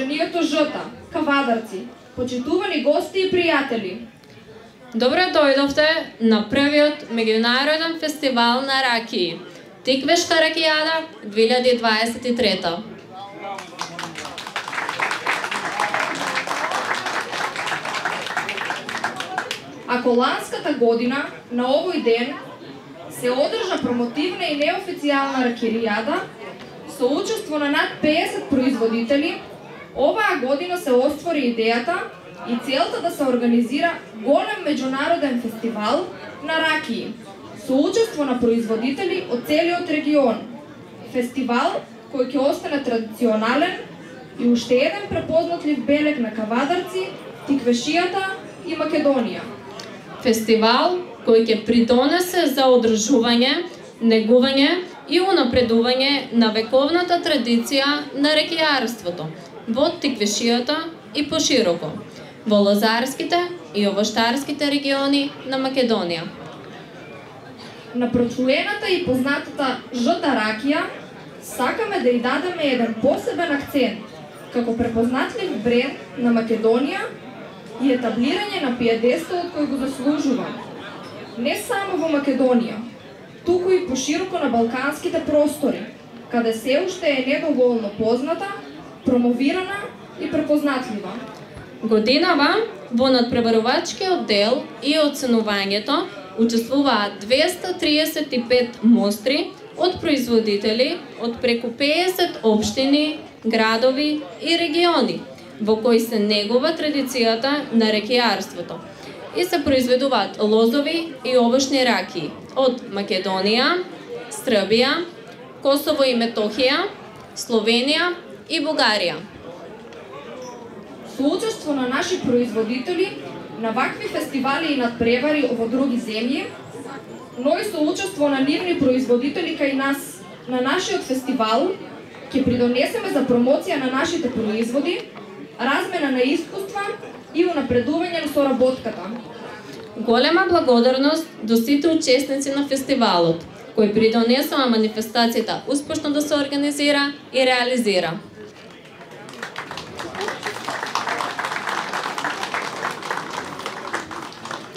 Сдруженијето Жта, Кавадарци, почитувани гости и пријатели. Добро дојдовте на првиот меѓународен фестивал на ракии, Тиквешка ракијада 2023. Ако ланската година на овој ден се одржа промотивна и неофицијална ракијада со учество на над 50 производители, оваа година се оствори идејата и целта да се организира голем меѓународен фестивал на ракии со учество на производители од целиот регион. Фестивал кој ќе остане традиционален и уште еден препознатлив белег на Кавадарци, Тиквешијата и Македонија. Фестивал кој ќе придонесе за одржување, негување и унапредување на вековната традиција на ракијарството во Тиквешијата и пошироко, во лозарските и овоштарските региони на Македонија. На прочуената и познатата Жта ракија сакаме да ја дадеме еден посебен акцент како препознатлив бренд на Македонија и етаблирање на пиедесталот кој го заслужува. Не само во Македонија, туку и пошироко на балканските простори, каде се уште е недоволно позната, промовирана и препознатлива. Годинава во надпреварувачкиот дел и оценувањето учествуваат 235 мостри од производители од преку 50 општини, градови и региони, во кои се негува традицијата на ракијарството и се произведуваат лозови и овошни ракии од Македонија, Србија, Косово и Метохија, Словенија и Бугарија. Со учество на наши производители на вакви фестивали и надпревари во други земји, но и со учество на нивни производители кај нас на нашиот фестивал, ќе придонесеме за промоција на нашите производи, размена на искуства и унапредување на соработката. Голема благодарност до сите учесници на фестивалот, кои придонесоа манифестацијата успешно да се организира и реализира.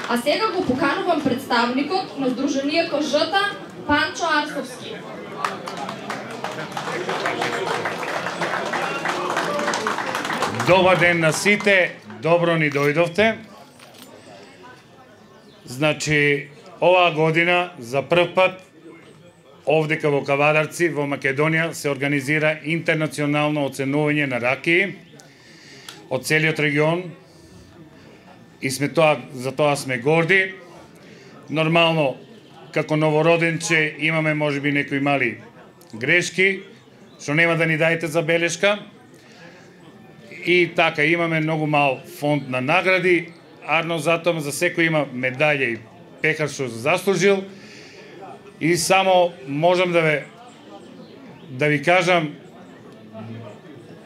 А сега го поканувам представникот на Сдруженијето Жта, Панчо Арсовски. Добар ден на сите, добро ни дојдовте. Значи, оваа година за прв пат овдека во Кавадарци, во Македонија, се организира интернационално оценување на ракии од целиот регион и за тоа сме горди. Нормално, како новороденче имаме можеби некои мали грешки, што нема да ни дајте забелешка. И така, имаме многу мал фонд на награди, арно затоа за секој има медаља и пехар што заслужил. И само можам да ви кажам,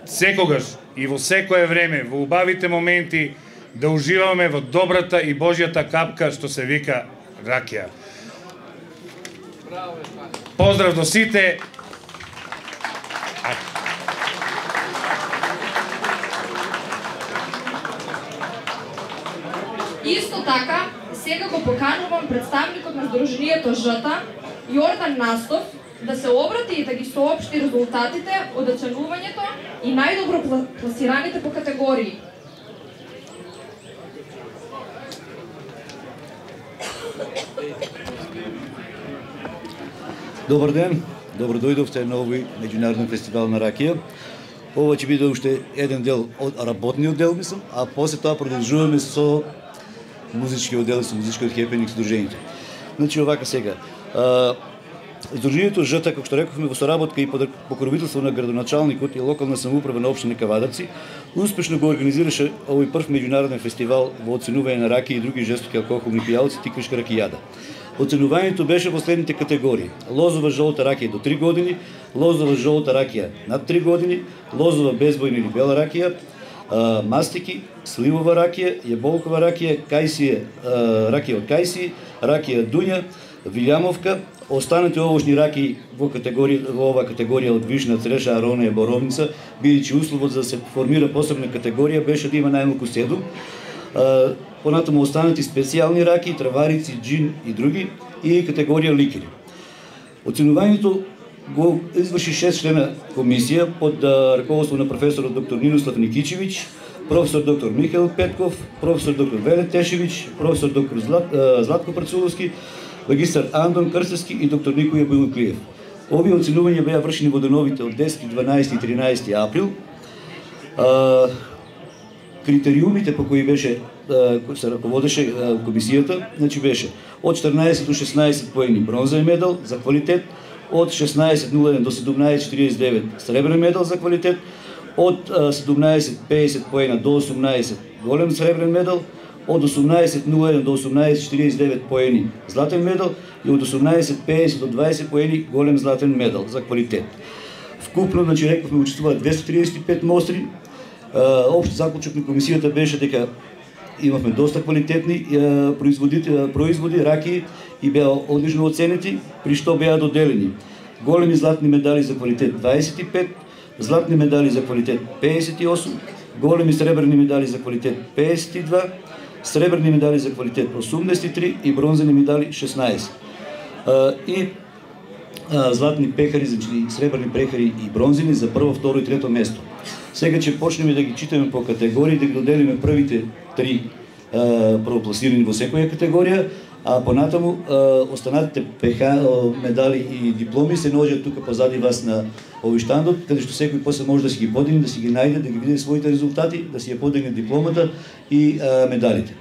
секогаш и во секое време, во убавите моменти, да уживаме во добрата и Божјата капка што се вика ракија. Поздрав до сите. Исто така, сега го поканувам представникот на Сдруженијето Жта, Јордан Настов, да се обрати и да ги соопшти резултатите од оценувањето и најдобро пласираните по категории. Добар ден, добро дојдовте на овој меѓународен фестивал на ракија. Ова ќе биде уште еден дел од работниот дел, мислам, а после тоа продолжуваме со музичкиот дел, со музичкиот хепенинг со дружењето. Значи овака сега. Сдруженијето Жта, како што рековме, во соработка и под покровителство на градоначалникот и локална самоуправа на општина Кавадарци, успешно го организираше овој прв меѓународен фестивал во оценување на ракии и други жестоки алкохолни пијалци Тиквешка ракијада. Оценувањето беше во следните категории: лозова жолта ракија до 3 години, лозова жолта ракија над 3 години, лозова безбојна или бела ракија, мастики, сливова ракија, јаболкова ракија, кајсија, ракија од кајсија, ракија дунја, вилјамовка, Останати овошни раки во ова категорија од вишна, цреша, ароне, боровница, бидејќи условот за да се формира посебна категорија беше да има најмалку 7. Понатаму останати специјални раки, трварици, джин и други и категорија ликери. Оценувањето го изврши 6 члена комисија под раководство на професорот доктор Нinoslav Никичевиќ, професор доктор Михаил Петков, професор доктор Велет Тешевиќ, професор доктор Златко Прцуловски, магистар Андон Крстевски и доктор Никоја Бојлуклиев. Овие оценувања беа вршени во деновите од 10, 12 и 13 април. Критериумите по кои беше се раководеше комисијата, значи беше од 14 до 16 поени бронзови медал за квалитет, од 16:01 до 17:49 сребрен медал за квалитет, од 17:50 поена до 18 голем сребрен медал, од 18:01 до 18:49 поени златен медал и од 18:50 до 20 поени голем златен медал за квалитет. Вкупно, значи рековме, учествуваат 235 мостри. Општ заклучок на комисијата беше дека имавме доста квалитетни производи, раки и беа одлично оценети, при што беа доделени големи златни медали за квалитет 25, златни медали за квалитет 58, големи сребрени медали за квалитет 52, сребрени медали за квалитет 83 и бронзени медали 16. И златни пехари, значи сребрени пехари и бронзени за прво, второ и трето место. Сега ќе почнеме да ги читаме по категории, да ги доделиме првите 3 првопласирани во секоја категорија, а понатаму останатите медали и дипломи се наоѓаат тука позади вас на овој штандот, каде што секој после може да си ги подигне, да си ги најде, да ги види своите резултати, да си ја подигне дипломата и медалите.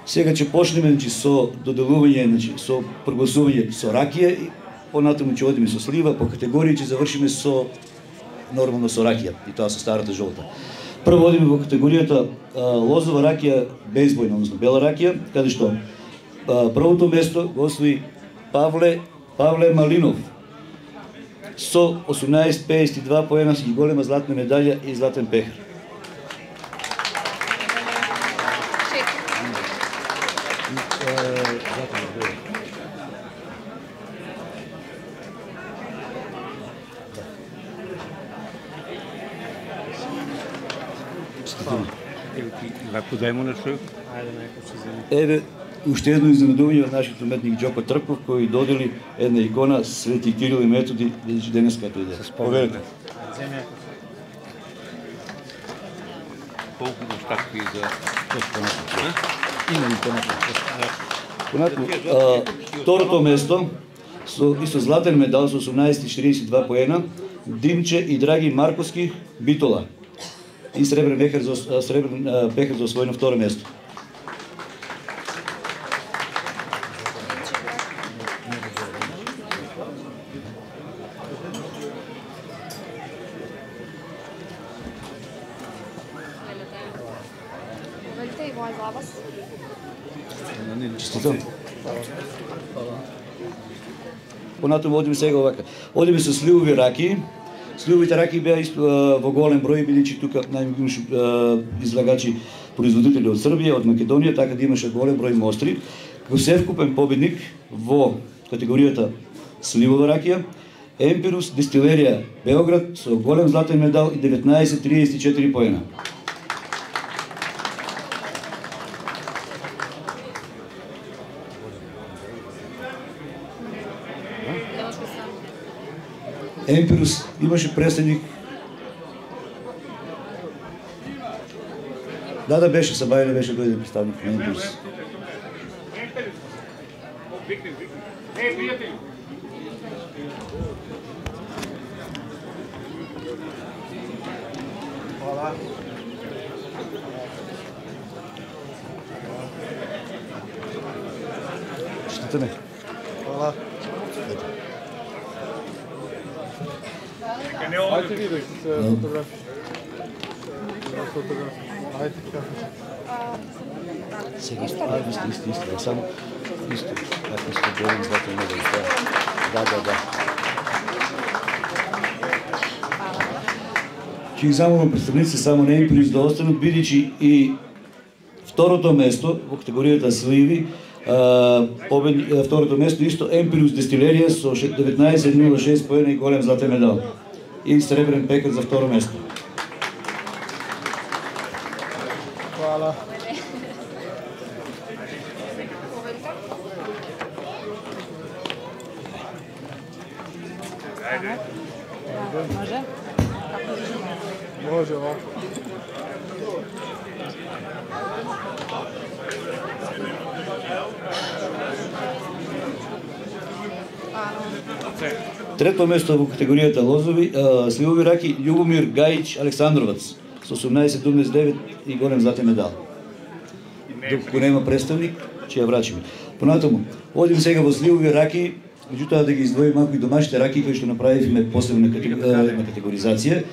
Сега ќе почнеме, значи, со доделување, значи, со прогласување со ракија, и понатаму ќе одиме со слива, по категории ќе завршиме со нормално со ракија, и тоа со старата жолта. Прво одиме во категоријата лозова ракија, безбојна, односно бела ракија, каде што првото место го освои Павле Малинов со 18:52 поена и голема златна медалја и златен пехар. Еве уште едно изненадување од нашиот уметник Џоко Трков, кој додели една икона Свети Кирил и Методи, денес като иде. Поверете. Колку штаки за второто место со златен медал со 18:42 поена Димче и Драги Марковски Битола и сребрен пехар за освоено второ место. Честитам. Понатаму одиме сега овака. Одиме со сливови раки. Сливовите раки беа во голем број, бидејќи тука најмногу излагачи производители од Србија, од Македонија, така да имаше голем број мостри. Како севкупен победник во категоријата сливова ракија, Емпирус дестилерија Београд со голем златен медал и 19:34 поена. Емпирус имаше представник. Да, беше Сабајле, беше дојде представник на Емпирус. Hvala. Честитаме. Hvala. Ajde vidite se fotografije. Ajde kako. Сега иsto, само исто, како сте голем златен медал. Да. Ќе ги замолам представници само на Емпирус да останат, бидејќи и второто место во категоријата сливи Второто место исто Емпирус Дестилерија со 19,06 поена и голем златен медал. И сребрен пекар за второ место. Hvala. Može? Može ovako. Трето место во категоријата лозови, сливови раки Љубомир Гајич Александровац со 18,9 и голем златен медал. Докато нема представник, ќе ја врачиме. Понатаму, одим сега во сливови раки, меѓутоа да ги издвоим малку и домашните раки кои што направивме посебна категоризација.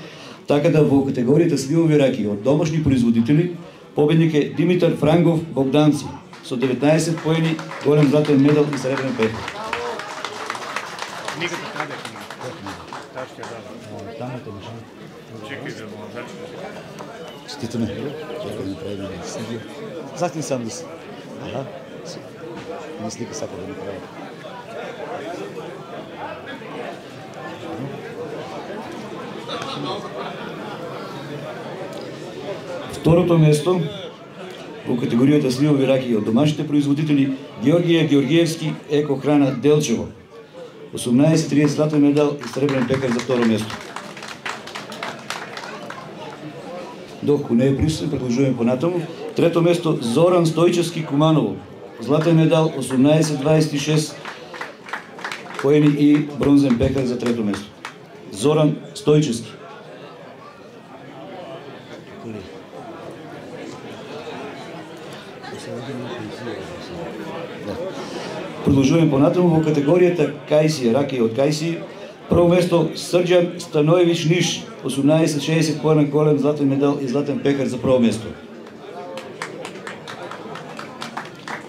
Така да во категоријата сливови раки од домашни производители победник е Димитар Франгов Богданци со 19 поени, голем златен медал и сребрен пекар. Никато каде ќе има. Ташке да. Тамате машина. Чекај да го зачекам. Честитаме. Чекај да направиме сниги. Застин сам да си. Аха. Не слика сака да направи. Второто место во категоријата сливови раки од домашните производители Георгија Георгиевски Екохрана Делчево. 18,30 златен медал и сребрен пекар за второ место. Доколку не е присутен, продолжуваме понатаму. Трето место Зоран Стојчевски Куманово. Златен медал 18,26 поени и бронзен пекар за трето место. Зоран Стојчевски. Продолжуваме понатаму во категоријата Кајси, раки од Кајси. Прво место Срđan Станоевич Ниш, 18,60 поена, голем златен медал и златен пекар за прво место.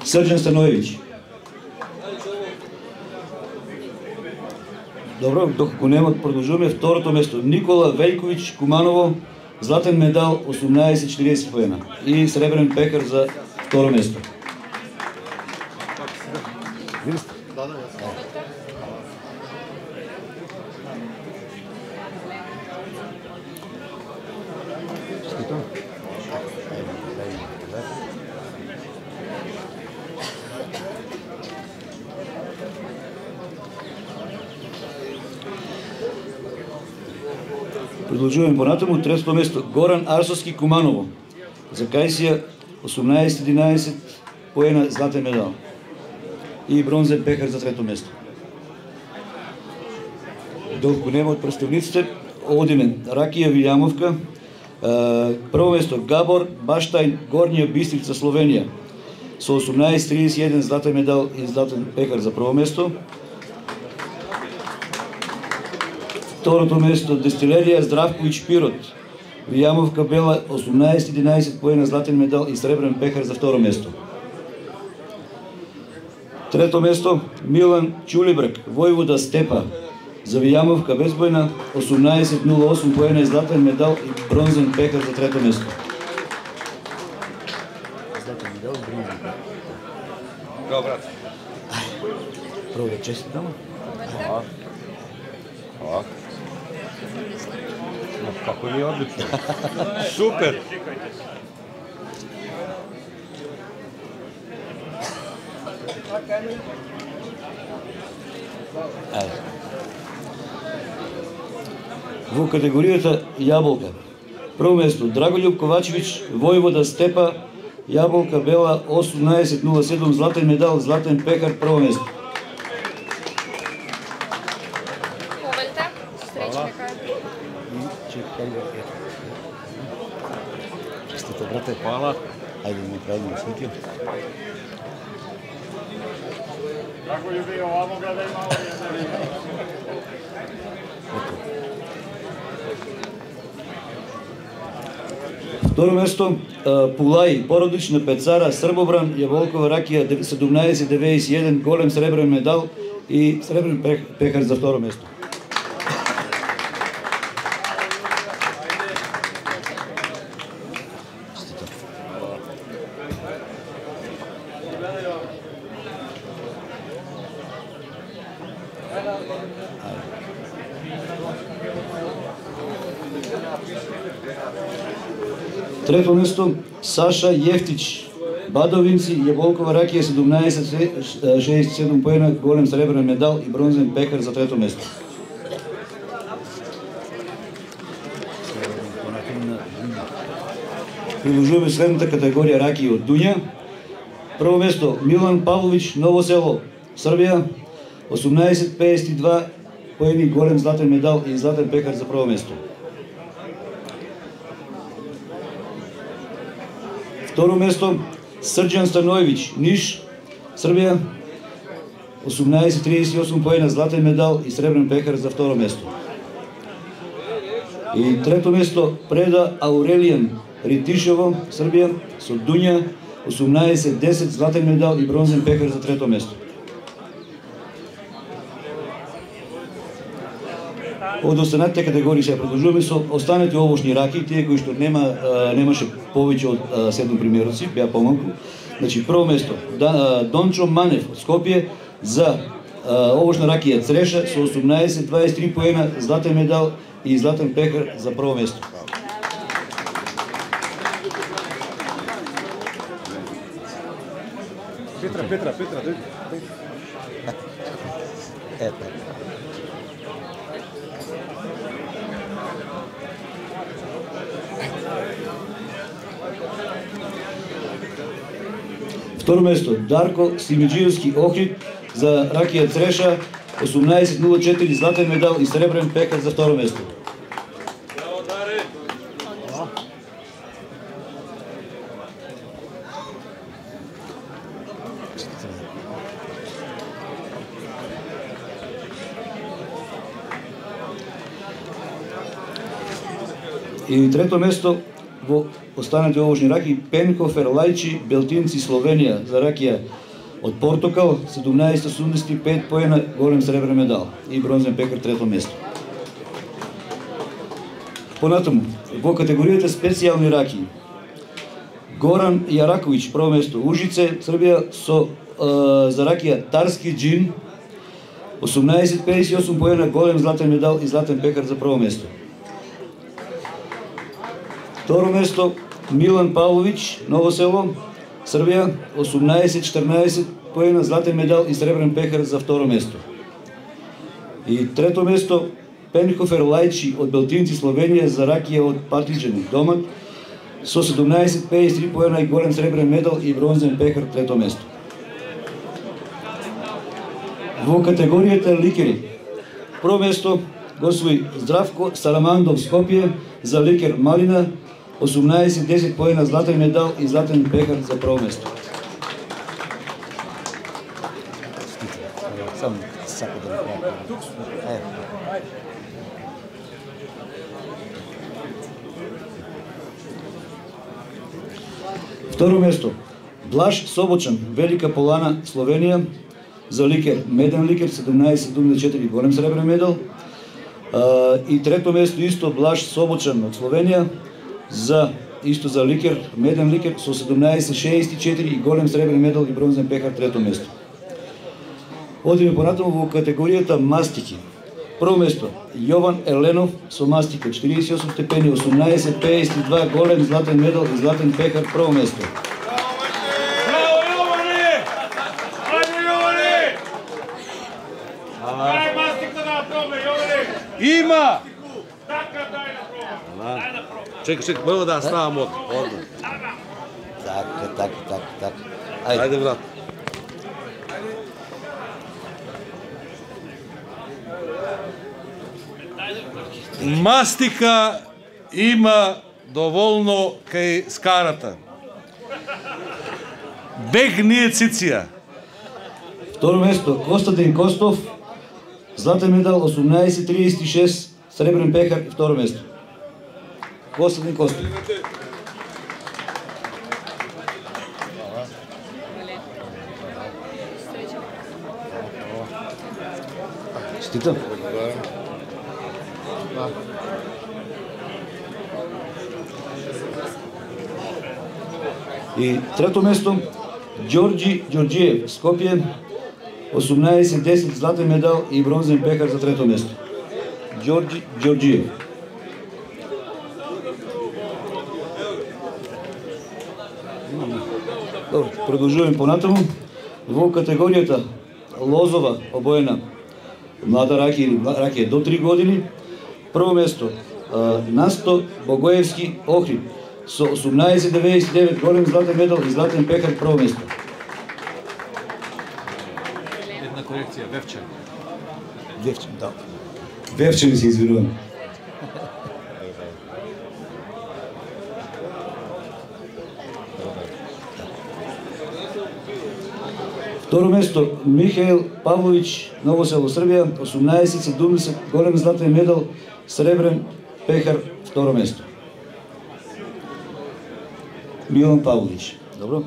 Срđan Станоевич. Добро, доколку нема, продолжуваме второто место. Никола Велјковиќ Куманово, златен медал 18,40 поена и сребрен пекар за второ место. Продолжуваме понатаму. Трето место Горан Арсовски Куманово. За Кајсија 18,11 поена, златен медал и бронзен пекар за трето место. Доколку нема од представниците, одиме Ракија Вилјамовка. Прво место Габор Баштајн Горња Бистрица Словенија со 18,31 златен медал и златен пекар за прво место. Второто место Дестилерија Здравковиќ Пирот. Вилјамовка Бела 18,11 поена, златен медал и сребрен пекар за второ место. Трето место Милан Чулибрак Војвода Степа. За Вилјамовка Безбојна 18,08 поена и златен медал и бронзен пекар за трето место. Златен медал и бронзен пекар. Га, брат. Прво да честитам. Ovako. Kako nije odlično. Super. Во категоријата јаболка. Прво место Драголјуб Ковачевиќ Војвода Степа, јаболка Бела 18,07 златен медал, златен пекар прво место. Честито, брате. Hvala. Ајде да направиме слики. Како љуби, овамо гледај malo. Второ место Пулај, породична пецара Србобран, јаболкова ракија 17,91, голем сребрен медал и сребрен пекар за второ место. Трето место Саша Јефтич, Бадовинци, Јаболкова ракија 17,67 поена, голем сребрен медал и бронзен пекар за трето место. Приложуваме следната категорија ракии од Дунја. Прво место Милан Павлович, Ново село, Србија, 18,52 поени, голем златен медал и златен пекар за прво место. Второ место Срđan Stanojević, Ниш, Србија, 18,38 поена, златен медал и сребрен пекар за второ место. И трето место Преда Аурелијан Ритишево, Србија, со Дунја, 18,10 златен медал и бронзен пекар за трето место. Од останатите категории се продолжуваме со останати овошни раки, тие кои што немаше повеќе од 7 примероци, беа помалку. Значи прво место Дончо Манев од Скопје за овошна ракија Цреша со 18,23 поена, златен медал и златен пекар за прво место. Петра, ето. Второ место Дарко Симиджиевски Охрид за ракија Цреша, 18,04 златен медал и сребрен пекар за второ место. И трето место во останати овошни раки Пенко Ферлајчи Белтинци Словенија за ракија од Портокал, 17,85 поена, голем сребрен медал и бронзен пекар трето место. Понатаму во категоријата специјални раки Горан Јараковиќ прво место, Ужице, Србија, со за ракија Тарски Џин, 18,58 поена, голем златен медал и златен пекар за прво место. Второ место Милан Павлович, Ново село, Србија, 18,14 поена, златен медал и сребрен пекар за второ место. И трето место Пенко Ферлајчи од Белтинци, Словенија за ракија од Партиџани, Домак, со 17,53 поена и голем сребрен медал и бронзен пекар трето место. Во категоријата ликери, прво место госвои Здравко Сарамандов Скопје за ликер Малина, 18,10 поена, златен медал и златен пекар за прво место. Второ место Блаш Собочан, Велика Полана, Словенија за ликер меден ликер, 17,74 голем сребрен медал. И трето место исто Блаш Собочан од Словенија за ликер, меден ликер со 17,64 и голем сребрен медал и бронзен пекар трето место. Одиме понатаму во категоријата мастики. Прво место Јован Еленов со мастика 48 степени, 18,52 голем златен медал и златен пекар прво место. Браво Јоване! Ајде Јоване! Дај мастика да пробе Јоване! Има! Така дај да пробе. Дај да пробе. Чекай, мора да ставам од. Така. Ајде брат. Мастика има доволно кај скарата. Бег не е циција. Второ место Костадин Костов, златен медал 18,36, сребрен пекар и второ место. Костадин Костов. Честитам. И трето место Ѓорѓи Ѓорѓиев, Скопје, 18,10 златен медал и бронзен пекар за трето место. Ѓорѓи Ѓорѓиев. Добро, продолжуваме понатаму. Во категоријата лозова обоена млада ракија или ракија до 3 години, прво место Насто Богоевски Охрид со 18,99 голем златен медал и златен пехар прво место. Една корекција, Вевче. Вевче, да. Вевче ми се извинувам. Второ место Михаил Павлович, Ново село Србија, 18,70 голем златен медал, сребрен пехар второ место. Милан Павлович. Добро.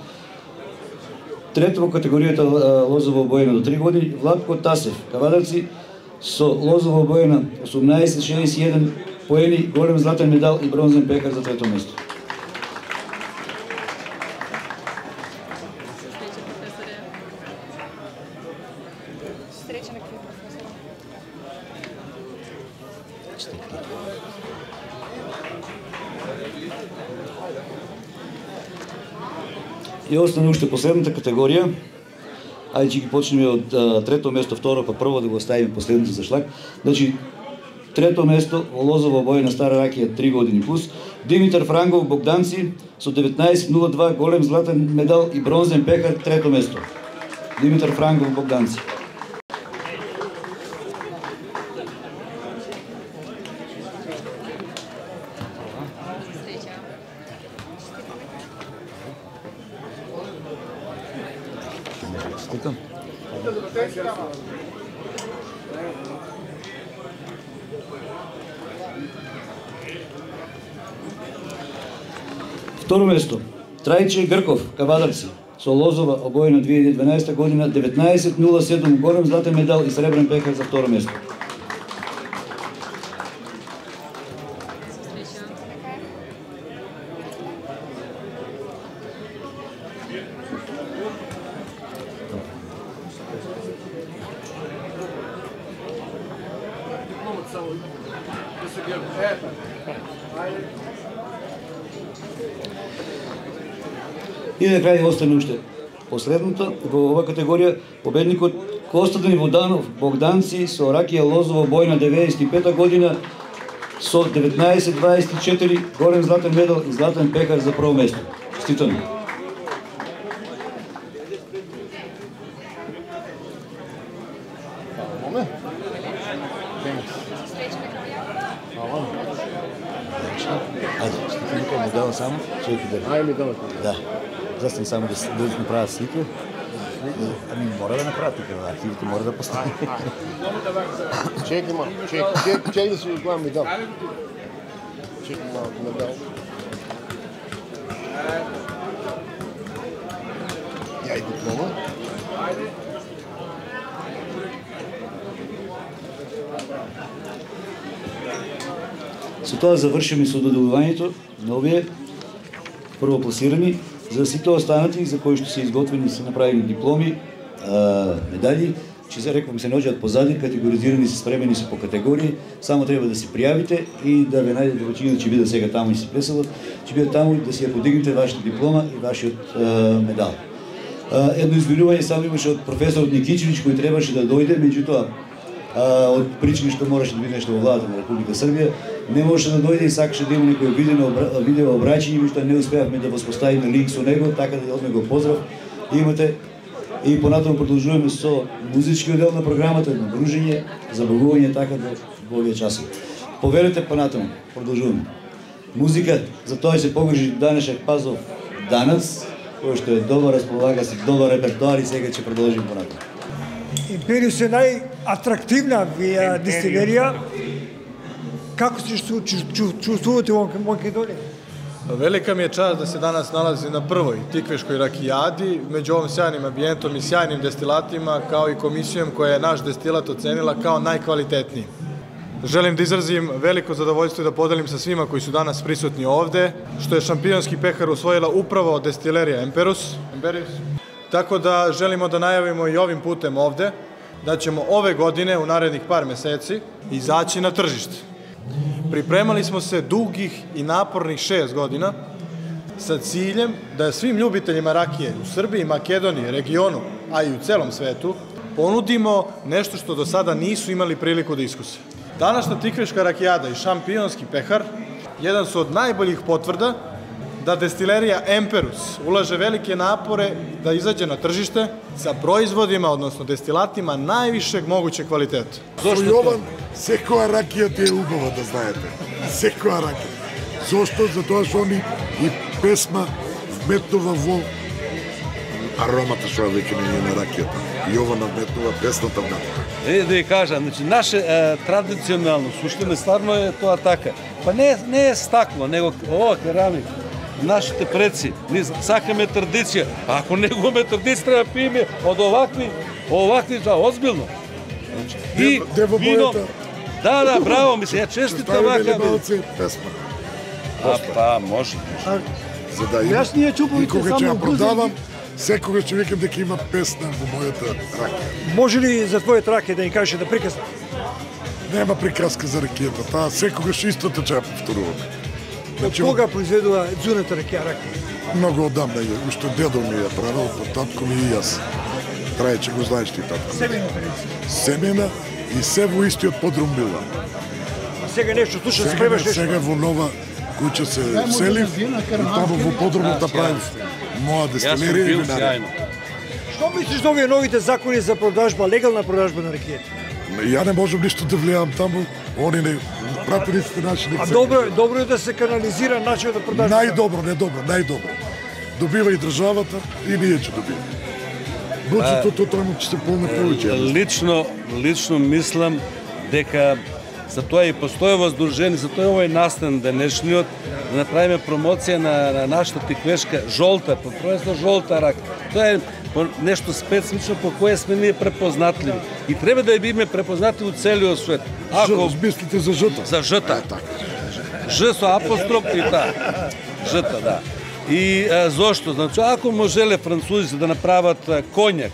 Трето во категоријата лозово обоена до 3 години, Владко Тасев, кавадарци со лозово обоена 18,61 поени, голем златен медал и бронзен пехар за трето место. И остане уште последната категорија. Ајде ќе ги почнеме од трето место, второ, па прво да го оставиме последното за шлак. Значи, трето место во лозово обоена стара ракија 3 години плюс, Димитар Франгов Богданци со 19,02 голем златен медал и бронзен пехар трето место. Димитар Франгов Богданци. Второ место Трајче Грков, кавадарци, со лозова обоена 2012 година, 19,07 голем златен медал и сребрен пехар за второ место. И на крај остане уште последното во ова категорија победникот Костадин Воданов Богданци со ракија лозово бојна 95 година со 19,24 голем златен медал и златен пехар за прво место. Честитаме. Ајде, стикам некој ми дава само, човек и дава. Ајде ми дава. Да. Застан само да направят слика. Ами мора да направят така, архивите мора да поставят. Чекай малко, чекай да си гледам медал. Чекай малко медал. Я и диплома. Со тоа завршиме со доделувањето на овие првопласирани, за сите останати за кои што се изготвени се направени дипломи, медали, че се рекувам се наоѓаат позади, категоризирани се, спремени се по категории, само треба да се пријавите и да ве најдете веќина ќе биде сега таму и се преселат, ќе биде таму да си ја подигнете вашата диплома и вашиот медал. Едно извинување само имаше од професорот Никичевич кој требаше да дојде, меѓутоа од причини што мораше да биде нешто во владата на Република Србија, не можеше да дојде и сакаше да има некој видео обраќање, меѓутоа не успеавме да воспоставиме линк со него, така да одме го поздрав. Имате и понатаму продолжуваме со музички дел на програмата, на дружење, забавување така да во овие часови. Поверете понатаму, продолжуваме. Музика, за тоа се погрижи Данешек Пазов Данац, кој што е добро располага се добар репертоар и сега ќе продолжим понатаму. Империус е најатрактивна дестилерија. Како се чувствувате во Македонија? Велика ми je čast da se danas nalazi na prvoj tikveškoj rakijadi, među ovom sjajnim ambijentom i sjajnim destilatima, kao i komisijom koja je naš destilat ocenila kao najkvalitetniji. Želim da izrazim veliko zadovoljstvo i da podelim sa svima koji su danas prisutni ovde, što je šampionski pehar usvojila upravo destilerija Emperus. Tako da želimo da najavimo i ovim putem ovde da ćemo ove godine, u narednih par meseci, izaći na tržište. Pripremali smo se dugih i napornih 6 godina sa ciljem da svim ljubiteljima rakije u Srbiji, Makedoniji, regionu, a i u celom svetu, ponudimo nešto što do sada nisu imali priliku da iskuse. Današnja Tikveška rakijada i šampionski pehar jedan su od najboljih potvrda da destilerija Emperus ulaže velike napore da izađe na tržište sa proizvodima, odnosno destilatima najvišeg mogućeg kvaliteta. Jovan, секоја ракија ти е убава, да знаете. Секоја ракија. Зошто? Затоа што они и песма вметнува во аромата што веќе не е на ракијата. Јован вметнува песната внатре. Да ја кажам, значи, наше традиционално суштина стварно е тоа така. Па не е стакло, него ова керамика. Нашите предци, ние сакаме традиција. А ако не го имаме традиција, треба да пиеме од овакви, озбилно. И вино. Да, браво, мислам, ја честитам вака. Песма. Па, може. За да има. И кога ќе ја продавам, секогаш ќе викам дека има песна во мојата ракија. Може ли за твојата ракија да им кажеш да приказна? Нема приказка за ракијата, таа секогаш истото ќе ја повторуваме. Од кога произведува дзуната ракија ракија? Много одамна ја, уште дедо ми ја правил, па татко ми и јас. Трајче го знаеш ти татко. Семена традиција. Семена и се во истиот подрум била. А сега нешто слушам, спремаш нешто? Сега во нова куќа се вселив, и таму во подрумот да правив моја дестилерија и винарија. Што мислиш за овие новите закони за продажба, легална продажба на ракијата? Ја не можам ништо да влијам таму, они не пратениците наши не. А добро е да се канализира начинот да продажба. Најдобро, не добро, најдобро. Добива и државата и ние ќе добиеме. Буџетот таму ќе се полне повеќе. Лично мислам дека за тоа и постојува здружение, за тоа овој настан денешниот да направиме промоција на нашата тиквешка жолта, по жолта рак. Тоа е нешто специфично по кое сме ние препознатливи. И треба да ја биме препознатливи у целиот свет. Ако мислите за жта? За жта. Ж со апостроф и таа. Жта, да. И зошто? Значи, ако можеле французите да направат коњак,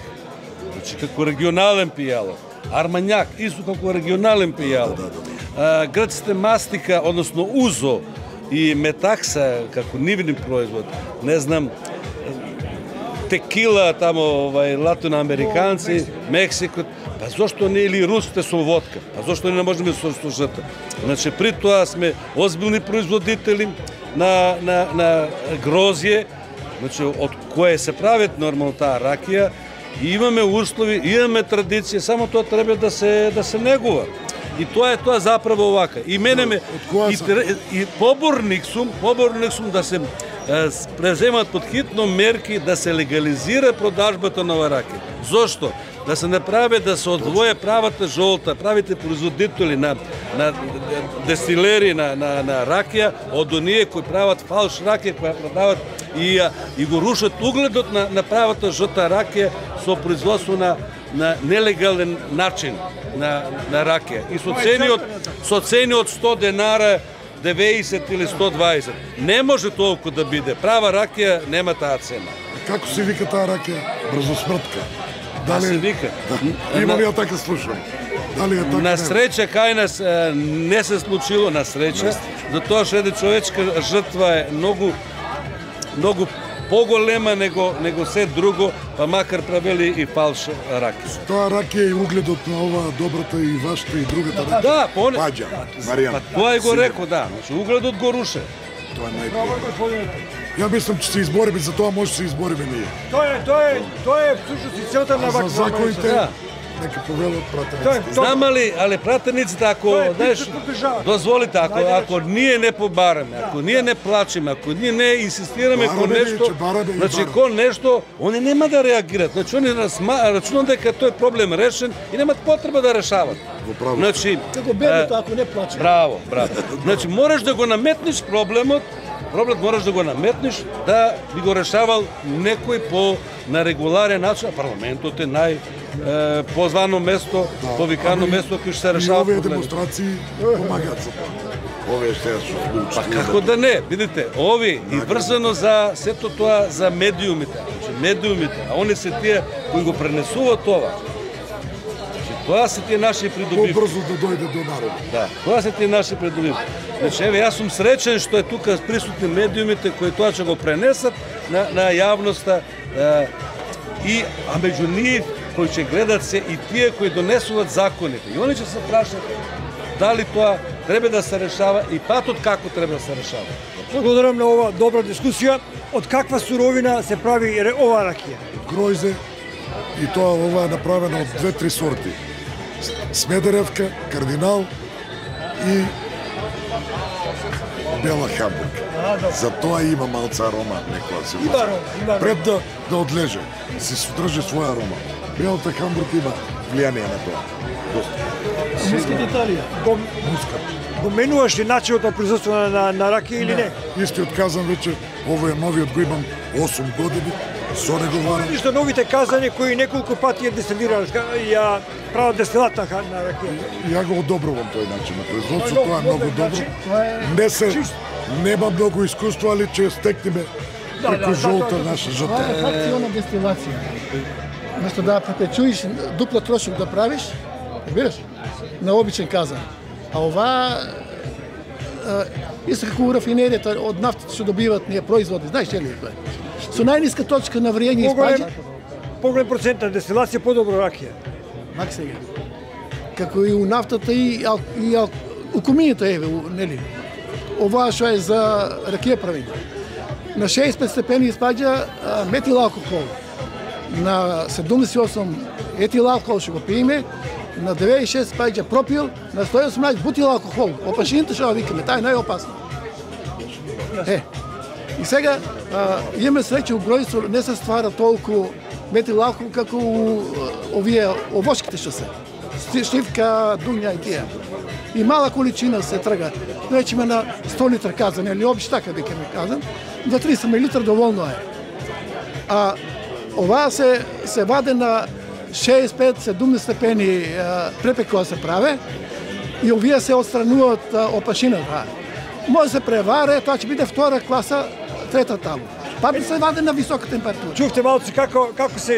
значи како регионален пијалок, армањак, исто како регионален пијалок, грците мастика, односно узо и метакса како нивни производ, не знам, текила тамо латиноамериканци, Мексико, па зошто не или русите со водка? Па зошто не можеме со жта? Значи, при тоа сме озбилни производители на грозје, значи, од кое се прават нормално таа ракија, и имаме услови, имаме традиција, само тоа треба да се негува. И тоа е заправо овака. И мене ме и поборник сум да се преземат под хитно мерки да се легализира продажбата на оваа ракија. Зошто? Да се направи, да се одвоje правата жолта, правите производители на дестилери на ракија од оние кои прават фалш ракија, кои продават и го рушат угледот на правата жолта ракија со производство на нелегален начин на ракија. И со цени од 100 денара, 90 или 120. Не може толку да биде. Права ракија нема таа цена. Како се вика таа ракија? Брзосмртка. Дали се вика? Има ли ја така слушам? Дали е така? На среќа кај нас не се случило, на среќа, затоа што човечка жртва е многу поголема него се друго, па макар правели и фалш ракија. Тоа ракија и угледот на ова добрата и вашата и другата ракија. Да, Паѓа, Маријан. Па тоа го реко, да. Значи угледот го руше. Тоа е најпрво. Ја мислам, че се избориме, за тоа може се избориме ние. Тоа е всушност и целта на ваква. За законите, нека повелат пратениците. Знам ли, пратениците, ако, знаеш, дозволите, ако ние не побараме, ако ние не плачеме, ако ние не инсистираме кон нешто, значи кон нешто, они нема да реагират. Значи, они рачунат дека тој проблем решен и немат потреба да решават. Значи, како бебето, ако не плаче. Браво. Значи, мораш да го наметнеш проблемот мораш да го наметнеш, да би го решавал некој на регуларен начин, а парламентот е позвано место, повикано место кој ќе се решава проблемот. И овие демонстрации помагаат за тоа. Овие што се Па како да не, видите, ови и врзано за сето тоа за медиумите, а они се тие кои го пренесуваат това. Тоа се тие наши придобивки. Побрзо да дојде до народа. Да, тоа се тие наши придобивки. Значи, еве, јас сум среќен што е тука присутни медиумите кои тоа ќе го пренесат на јавноста, а меѓу нив кои ќе гледат се и тие кои донесуваат законите. И они ќе се прашат дали тоа треба да се решава и патот како треба да се решава. Благодарам на ова добра дискусија. Од каква суровина се прави ова ракија? Гројзе, и тоа ова е направено од 2-3 сорти. Смедеревка, кардинал и бела Хамбург. За тоа има малца арома некоја се вози. Пред да одлеже, се содржи своја арома. Белата Хамбург има влијание на тоа. Муска детали. Муска. Го менуваш ли начинот на производство на ракија или не? Истиот казан веќе, овој новиот го имам 8 години, со него варам. Ништо новите казани кои неколку пати ја дестилирале, ја прават дестилат на ракија. Ја го одобрувам тој начин на производство, тоа е многу добро. Нема многу искуство, али ќе стекнеме преку жолта наша жолта. Това е фракциона дестилација. Вместо да препечуиш дупло трошок да правиш, разбираш, на обичен казан. А ова исто како у рафинеријата од нафтата што добиваат ние производи, знаеш ли тоа? Со најниска точка на врење испаѓа. Поголем процент на дестилација, подобро ракија. Мак сега. Како и у нафтата и у кумињата еве, нели? Ова што е за ракија правиме. На 65 степени испаѓа метил алкохол. На 78 етил алкохол што го пиеме, на 96 спаѓа пропил, на 118 бутил алкохол. Опашините што викаме, таа е најопасна. И сега имаме среќа у Гројцу не се ствара толку метил алкохол како у овие овошките што се. Штивка, дуња и тие. И мала количина се трга. Речеме на 100 литра казан, или обично така викаме казан, до 30 мл доволно е. А ова се ваде на 65-70 степени препек која се праве и овие се отстрануваат опашината. Може се преваре, тоа ќе биде втора класа, трета таму. Пати се ваде на висока температура. Чувте малци како се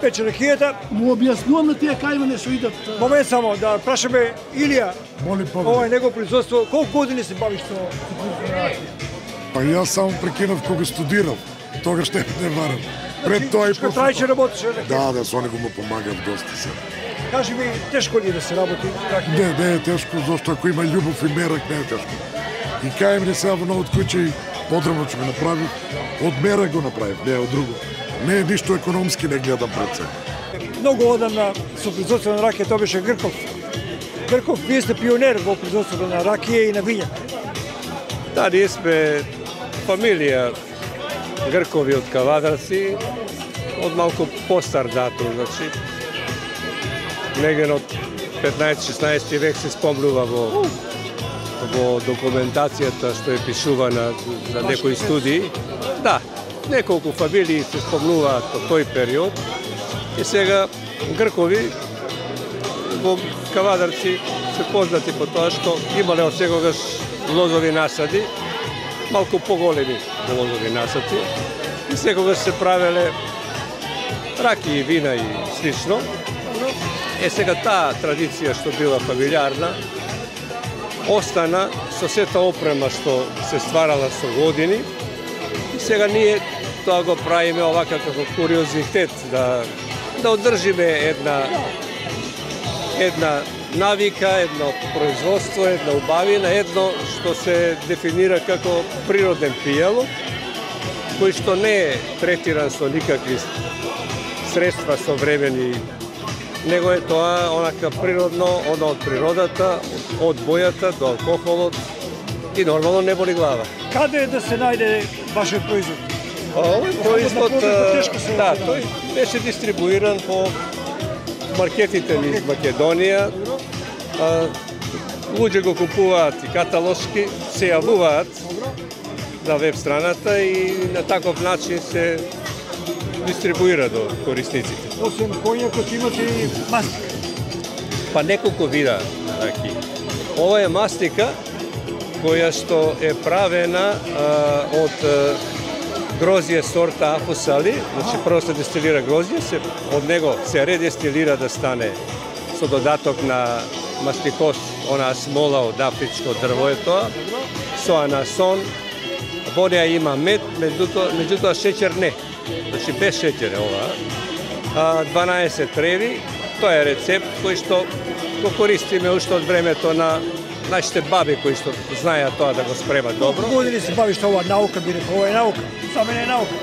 пече ракијата? Му објаснувам на тие кајмане што идат. Момент само да прашаме Илија. Моли ова е негово производство. Колку години се бавиш со ракија? Па јас само прекинав кога студирав. Тогаш не варам. Пред тоа и после. Трајче работеше ракија? Да, со него му помагав доста се. Кажи ми, тешко ли да се работи ракија? Не е тешко, зашто ако има љубов и мерак не е тешко. И каjem ни сега во новот куќе и подребно ќе го направив. Од мерак го направив, не од друго. Не е ништо економски, не гледам пред се. Многу одамна со производство на ракија, тоа беше Грков. Грков, вие сте пионер во производството на ракија и на виња. Да, ние сме фамилија Гркови од Кавадарци, од малку постар датум, значи негде од 15-16 век се спомнува во документацијата што е пишувана за некои студии. Да, неколку фамилии се спомнуваат од тој период и сега Гркови во Кавадарци се познати по тоа што имале од секогаш лозови насади, малку поголеми лозови насади и секогаш се правеле раки, вина и слично. Сега таа традиција што била фамилиарна остана со сета опрема што се стварала со години и сега ние тоа го правиме овака како куриозитет да одржиме една навика, едно производство, една убавина, едно што се дефинира како природен пијалок, кој што не е третиран со никакви средства современи, него е тоа онака природно, од природата, од бојата до алкохолот и нормално не боли глава. Каде е да се најде вашиот производ? Овој производ, да, тој беше дистрибуиран по маркетите низ Македонија. Луѓе го купуваат и каталошки, се јавуваат на веб страната и на таков начин се дистрибуира до корисниците. Освен коњакот имате и мастика? Па неколку вида раки. Ова е мастика која што е правена од грозје сорта Афусали, значи прво се дестилира грозје, од него се редестилира да стане со додаток на мастикос, она смола од афричко дрво е тоа, со анасон, во неа има мед, меѓутоа шеќер не, значи без шеќер е ова. 12 треви, тоа е рецепт кој што го користиме уште од времето на нашите баби кои што знаеа тоа да го спремат добро. Колку години се бавиш ова наука, би рекол, ова е наука, за мене е наука.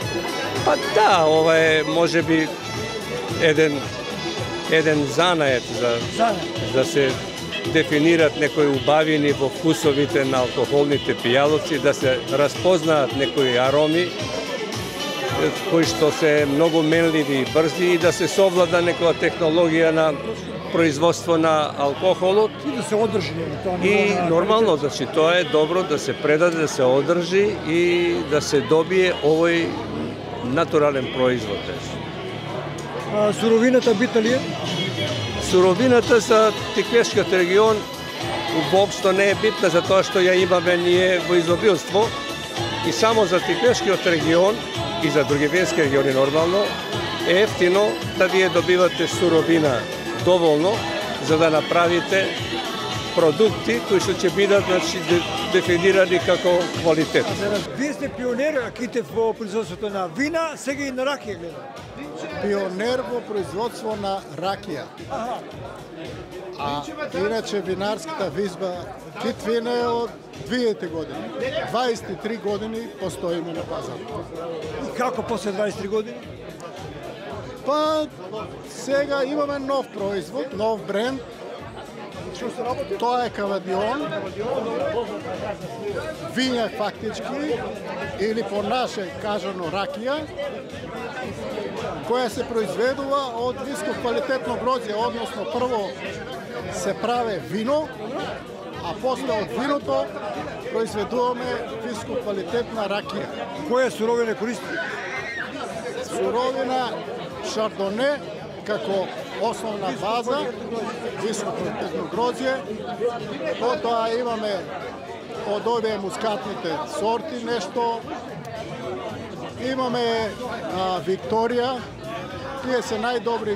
Па да, ова е можеби еден занает за се дефинират некои убавини во вкусовите на алкохолните пијалоци, да се распознаат некои ароми кои што се многу менливи и брзи и да се совлада некоја технологија на производство на алкохолот. И да се одржи тоа. И нормално, значи тоа е добро да се предаде, да се одржи и да се добие овој натурален производ. Суровината битна ли е? Суровината за Тиквешкиот регион воопшто не е битна за тоа што ја имаме ние во изобилство и само за Тиквешкиот регион и за други венски региони нормално е ефтино да вие добивате суровина доволно за да направите продукти кои што ќе бидат дефинирани како квалитет. Вие сте пионер, Китев, во производството на вина, сега и на ракија гледам. Пионер во производство на ракија. А иначе винарската визба Китвина е од 2000 години. 23 години постоиме на пазар. И како после 23 години? Па сега имаме нов производ, нов бренд. Тоа е Кавадион. Вињак фактички, или по наше кажано ракија, која се произведува од висококвалитетно грозје, односно прво се праве вино, а после од виното произведуваме висококвалитетна ракија. Која суровина користи? Суровина шардоне како основна база, висококвалитетно грозје. Потоа имаме од овие мускатните сорти нешто. Имаме Викторија. Тие се најдобри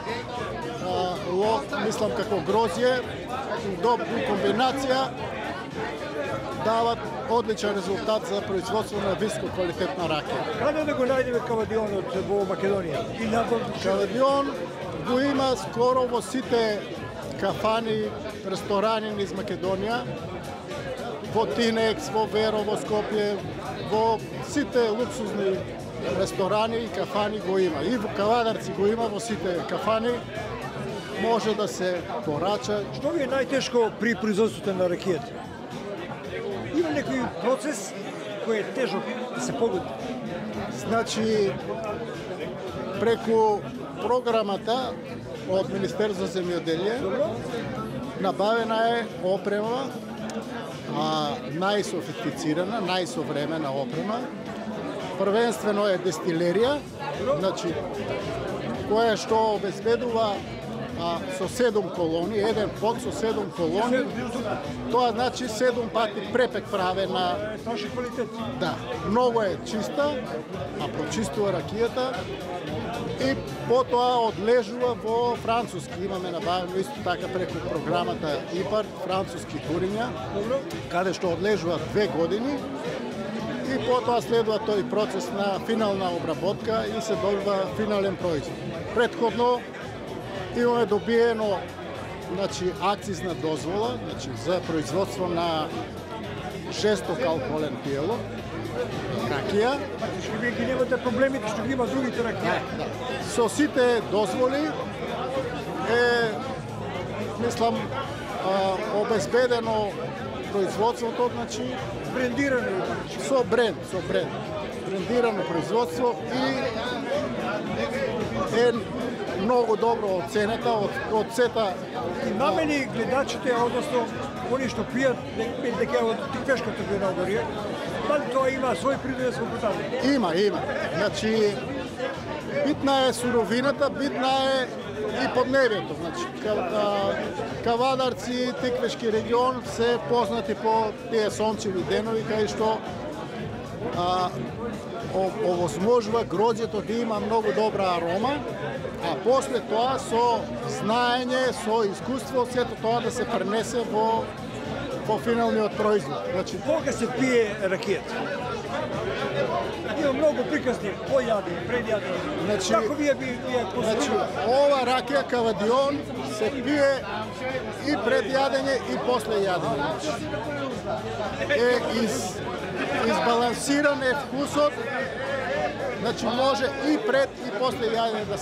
мислам како грозје, добра комбинација, дават одличен резултат за производство на висококвалитетна ракија. Каде да го најдеме Кавадионот во Македонија? Кавадион го има скоро во сите кафани, ресторани низ Македонија, во Тинекс, во Веро, во Скопје, во сите луксузни ресторани и кафани го има. И во Кавадарци го има во сите кафани. Може да се порача. Што ви е најтешко при производството на ракијата? Има некој процес кој е тежок да се погоди? Значи, преку програмата од Министерство за земјоделие набавена е опрема, најсофистицирана, најсовремена опрема. Првенствено е дестилерија, значи, која што обезбедува со 7 колони, еден под со 7 колони, тоа значи 7 пати препек правена. Да, многу е чиста, а прочистува ракијата и потоа одлежува во француски. Имаме набавено исто така преку програмата ИПАР, француски буриња, каде што одлежува 2 години и потоа следува тој процес на финална обработка и се добива финален производ. Претходно имаме добиено акцизна дозвола за производство на жесток алкохолен пијалок, ракија. Што вие ги немате проблемите што ги има другите ракија? Да. Со сите дозволи е, мислам, обезбедено производството, брендирано со бренд, брендирано производство и е многу добро оценета од сета. Имаме ли гледачите, односно они што пијат дека од Тиквешкото виногорје, дали тоа има свој принос во потата? Има. Значи, битна е суровината, битна е и поднебието. Значи, Кавадарци, Тиквешки регион се познати по тие сончеви денови, кај што овозможува гроздјето да има многу добра арома, а после тоа со знаење, со искуство, сето тоа да се пренесе во финалниот производ. Значи, кога се пие ракијата? Има многу приказни, појади, предјади. Значи, како вие консумирате? Ова ракија Кавадион се пие и пред јадење и после јадење. Избалансиран е вкусот, значи може и пред и после јадење да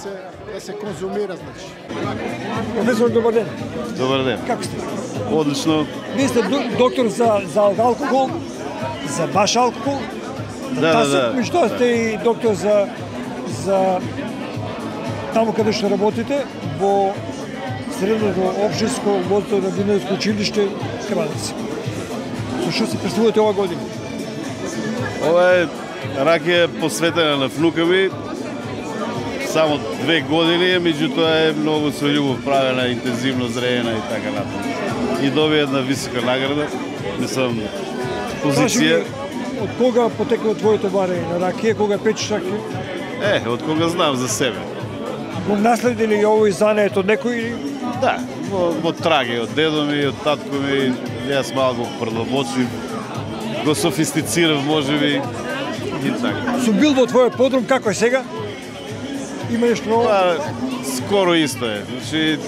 се конзумира, значи. Професор, добар ден. Добар ден. Како сте? Одлично. Вие сте доктор за алкохол, за баш алкохол. Да. Што сте и доктор за таму каде што работите, во средното општинско водствено виноделско училиште Кавадарци. Со што се представувате ова година? Ова е ракија посветена на внука ми. Само 2 години, меѓутоа е многу со љубов правена, интензивно зреена и така натаму. И доби една висока награда, мислам, позиција. Од кога потекува твоето варење на ракија, кога печеш ракија? Од кога знам за себе. Го наследи ли овој занет од некој или? Да, во траги, од дедо ми, од татко ми, јас малку продолбочив, го софистицирав можеби и така. Сум бил во твојот подрум, како е сега? Има нешто ново? Скоро исто е. Значи,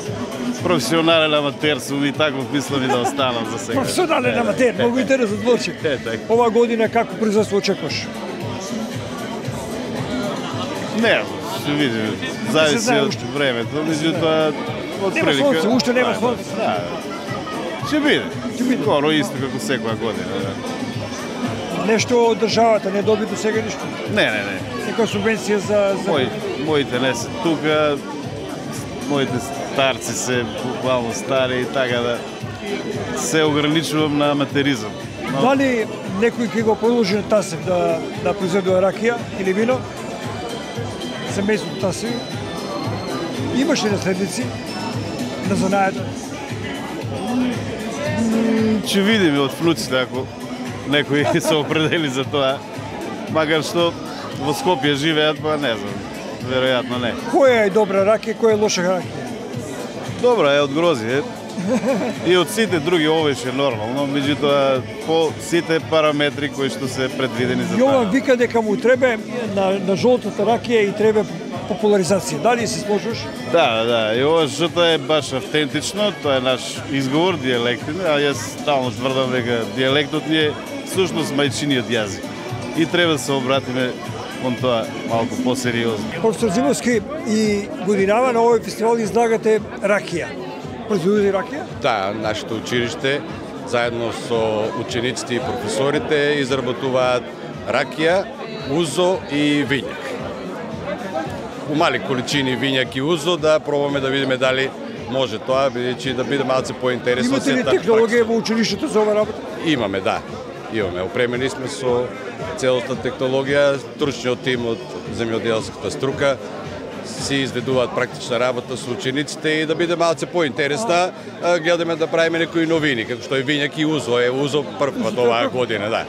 професионален аматер сум и таков мислам и да останам за сега. Професионален аматер, многу интересно звучи. Ова година како производство очекуваш? Не, ќе видиме. Зависи од времето, меѓутоа од Нема прилика. сонце, уште нема сонце. Да. Ќе биде. Скоро исто како секоја година. Нешто од државата не доби до сега ништо? Не. Некоја субвенција за... Моите не се тука, моите старци се буквално стари и така да се ограничувам на аматеризам. Дали некој ќе го продолжи на Тасев да произведува ракија или вино? Семејството Тасев? Имаш ли наследници на занајата? Ќе видиме од внуците ако некој се определи за тоа. Макар што во Скопје живеат, па не знам. Веројатно не. Која е добра ракија, која е лоша ракија? Добра е од грози, и од сите други овој е нормално, меѓутоа по сите параметри кои што се предвидени за Јован вика дека му треба на жолтата ракија и треба популаризација. Дали се сложиш? Да, и ова жото е баш автентично, тоа е наш изговор, дијалектин, а јас стално тврдам дека дијалектот ни е всушност мајчиниот јазик. И треба да се обратиме кон тоа малку посериозно. Професор Зимовски, и годинава на овој фестивал излагате ракија. Производите ракија? Да, нашето училиште заедно со учениците и професорите изработуваат ракија, узо и вињак. У мали количини вињак и узо да пробаме да видиме дали може тоа, бидејќи да биде малце поинтересно. Имате ли технологија во училиштето за ова работа? Имаме, да. Имаме. Опремени сме со целоста технологија, стручниот тим од земјоделската струка си изведуваат практична работа со учениците и да биде малце поинтересна, гледаме да правиме некои новини, како што е вињак и узо. Узо прв пат оваа година, да.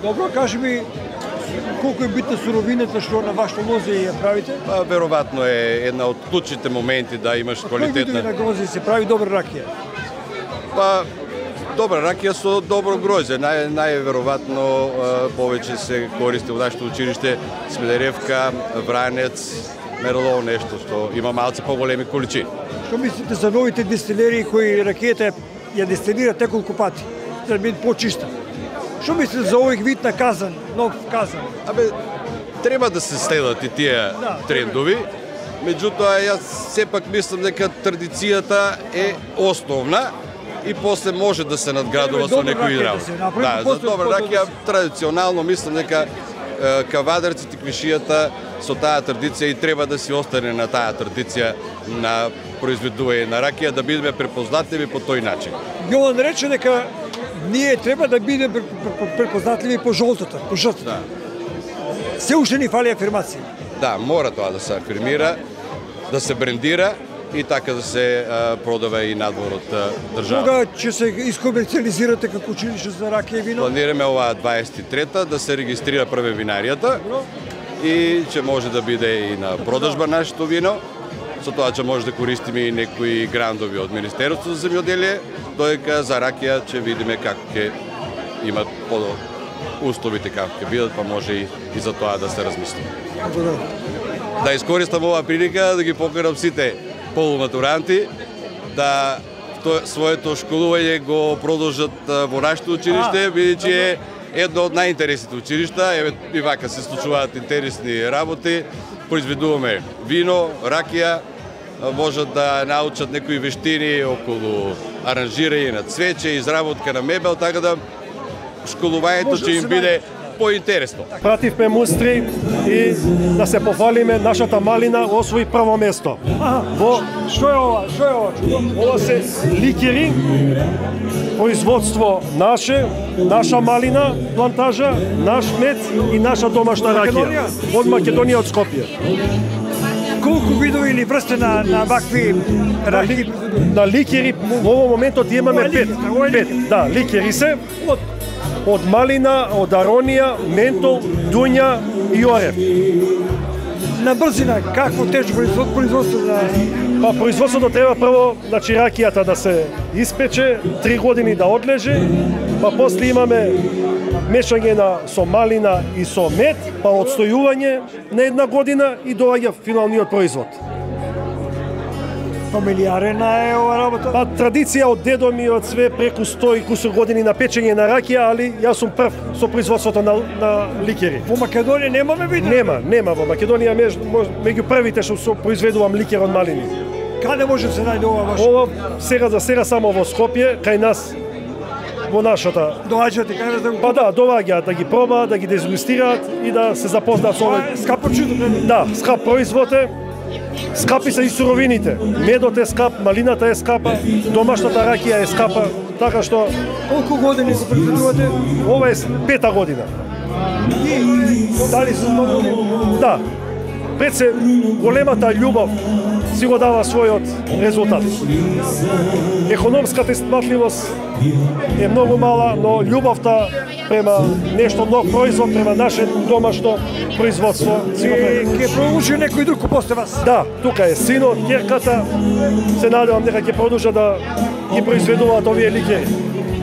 Добро, кажи ми, колку е битна суровината што на вашето лозе ја правите? Веројатно е една од клучните моменти да имаш квалитетна... Кој видови на грозе се прави добра ракија? Добра ракија со добро грозе. Најверојатно повеќе се користи во нашето училиште Смедеревка, Вранец, Мерлоу, нешто што има малце поголеми количини. Што мислите за новите дестилерии кои ракијата ја дестилираат неколку пати, да биде почиста? Што мислите за овој вид на казан, нов казан? Треба да се следат и тие трендови, меѓутоа јас сепак мислам дека традицијата е основна и после може да се надградува со некои работи. Да, за добра ракија традиционално мислам дека Кавадарците, Квишијата со таа традиција и треба да си остане на таа традиција на произведување на ракија, да бидеме препознатливи по тој начин. Јован рече дека ние треба да бидеме препознатливи по жолтата, по жртата. Се уште ни фали афирмација. Да, мора тоа да се афирмира, да се брендира и така да се продава и надвор од држава. Кога ќе се искомерциализирате како училиште за ракија и вино? Планираме оваа 23-та да се регистрира прве винаријата и ќе може да биде и на продажба нашето вино. Со тоа ќе може да користиме и некои грандови од Министерството за земјоделие, додека за ракија ќе видиме како ќе имат условите како ќе бидат, па може и за тоа да се размисли. Да искористам оваа прилика да ги поканам сите полуматуранти да своето школување го продолжат во нашето училиште, бидејќи е едно од најинтересните училишта, еве и вака се случуваат интересни работи, произведуваме вино, ракија, можат да научат некои вештини околу аранжирање на цвеќе, изработка на мебел, така да школувањето ќе им биде поинтересно. Пративме мустри и да се пофалиме, нашата малина освои прво место. Што е ова? Што е ова? Ова се ликери, производство наше, наша малина, плантажа, наш мед и наша домашна ракија. Од Македонија, од Скопје. Колку видови или врсте на вакви ракии? На ликери во овој моментот имаме 5. Да, ликери се од малина, од аронија, ментол, дуња и орев. На брзина, какво тежко производство на... Па производството треба прво, значи ракијата да се испече, 3 години да одлежи, па после имаме мешање со малина и со мед, па одстојување на 1 година и доаѓа финалниот производ. Фамилиарена е ова работа? Па традиција од дедо ми од све преку 100 и кусур години на печење на ракија, али јас сум прв со производството на ликери. Во Македонија немаме видно? Нема во Македонија меѓу првите што произведувам ликер од малини. Каде може да се најде ова ваше? Ова за сега само во Скопје, кај нас во нашата. Доаѓате кај нас да го... Па да, доаѓаат да ги пробаат, да ги дегустираат и да се запознаат со овој. Скапо чудо? Да, скап производ е. Скапи се и суровините. Медот е скап, малината е скапа, домашната ракија е скапа, така што... Колку години го произведувате? Ова е 5-та година. Дали се многу? Да. Пред се големата љубов си го дава својот резултат. Економската испатливост е многу мала, но љубовта према нешто нов производ, према наше домашно производство си го према. Ке проучи некој друг после вас? Да, тука е синот, ќерката, се надевам дека ќе продолжат да ги произведуваат овие ликери.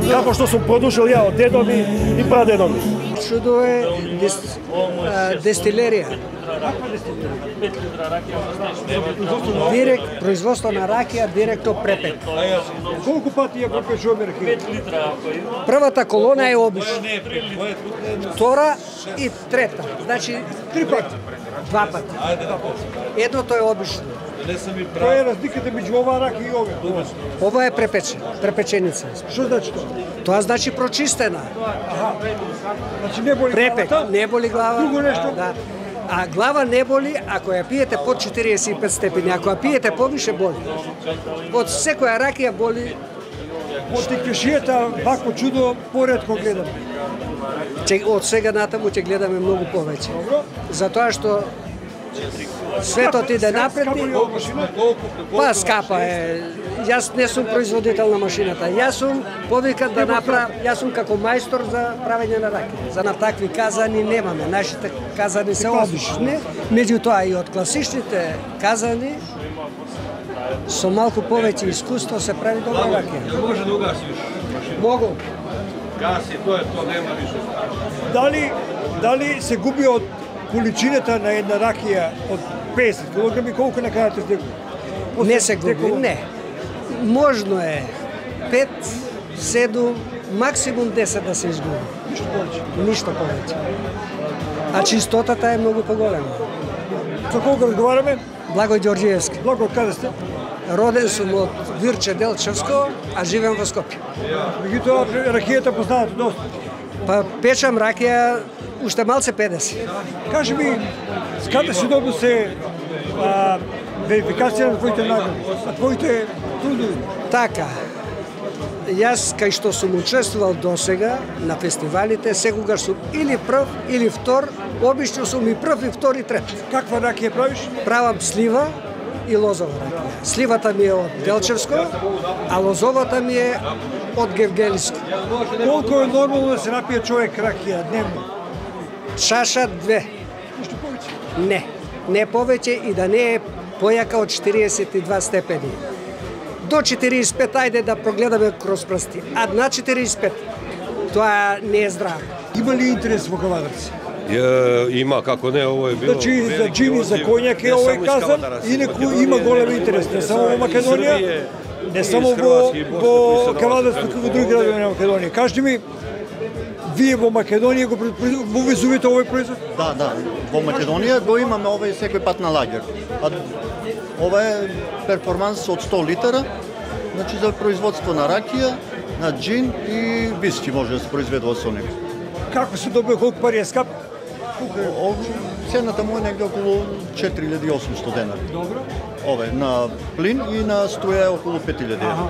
Како што сум продолжил ја од дедо ми и прадедо ми. Чудо е дестилерија. Директ производство на ракија, директно препек. Колку пати ја пропечуваме ракија? 5 литра. Првата колона е обична. Втора и трета. Значи 3 пати. 2 пати. Едното е обично. Која е разликата меѓу оваа ракија и оваа? Ова е препеченица. Што значи тоа? Тоа значи прочистена. Значи не боли препек, главата? не боли глава. Друго нешто? Да. А глава не боли ако ја пиете под 45 степени, ако ја пиете повише боли. Од секоја ракија боли. Од теквешијата вакво чудо поретко гледам. Од сега натаму ќе гледаме многу повеќе. Затоа што светот иде напред. Па скапа е. Јас не сум производител на машината. Јас сум повикан да направам, јас сум како мајстор за правење на ракија. За на такви казани немаме. Нашите казани се обични, меѓутоа и од класичните казани со малку повеќе искуство се прави добра ракија. Може да угасиш. Могу. Гаси, тоа нема више. Дали се губи од количината на една ракија од 50 кг, колку на крајот се губи? Не се губи, не. Можно е 5, 7, максимум 10 да се изгуби. Ништо повеќе. Ништо повеќе. А чистотата е многу поголема. За кога разговараме? Благој Ѓорѓиевски. Благо, каде сте? Роден сум од Вирче Делчевско, а живеам во Скопје. Меѓутоа ракијата познавате доста. Па печам ракија уште малце 50. Кажи ми, каде си добил се верификација на твоите награди, на твоите трудови? Така. Јас кај што сум учествувал досега на фестивалите, секогаш сум или прв или втор, обично сум и прв и втор и трет. Каква ракија правиш? Правам слива, и лозова ракија. Сливата ми е од Делчевско, а лозовата ми е од Гевгелиско. Колко е нормално да се напие човек ракија дневно? Чаша 2. Не повеќе и да не е појака од 42 степени. До 45 ајде да прогледаме кроз прсти, а на 45 тоа не е здраво. Има ли интерес во Кавадарци? Има, како не, ово е било... Значи, за джин и за коњак е овој казан, инаку има голем интерес, не само во Македонија, не само во Кавадарци, туку во други градови на Македонија. Кажете ми, вие во Македонија го вовезувате овој производ? Да, во Македонија го имаме овој секој пат на лагер. Ова е перформанс од 100 литара, значи за производство на ракија, на джин и виски може да се произведува со него. Како се добива, колку пари е скап? Цената му е негде околу 4800 денари. Добро. Ове на плин и на струја е околу 5000 евра.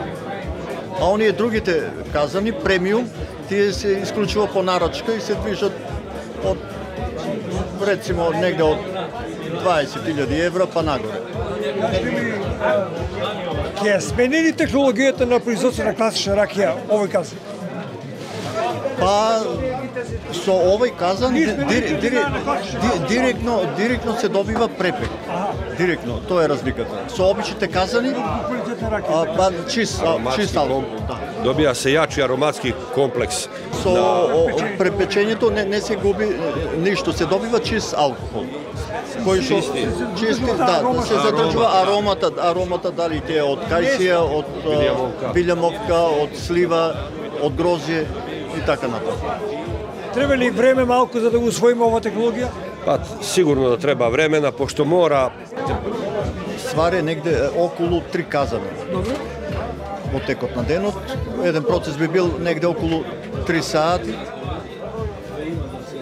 А оние другите казани, премиум, тие се исклучува по нарачка и се движат од, рецимо, негде од 20.000 евра па нагоре. Ќе смени ли технологијата на производство на класична ракија овој казан? Па, со овој казан директно се добива препек. Директно, тоа е разликата. Со обичните казани, чист алкохол. Добија се јачи ароматски комплекс. Со препечењето не се губи ништо, се добива чист алкохол. Кој што чисти, да се задржува аромата дали ќе од кајсија, од билјамовка, од слива, од грозје и така натаму. Треба ли време малку за да го усвоиме оваа технологија? Па, сигурно да треба времена, пошто мора... Сваре негде околу 3 казани. Добро. Во текот на денот. Еден процес би бил негде околу 3 сати.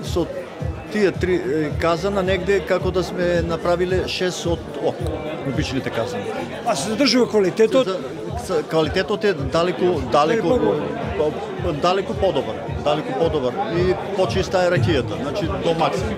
Со тие 3 казана негде како да сме направиле 6 од обичните казани. А се задржува квалитетот? Квалитетот е далеку подобар. И почиста е ракијата, значи до максимум.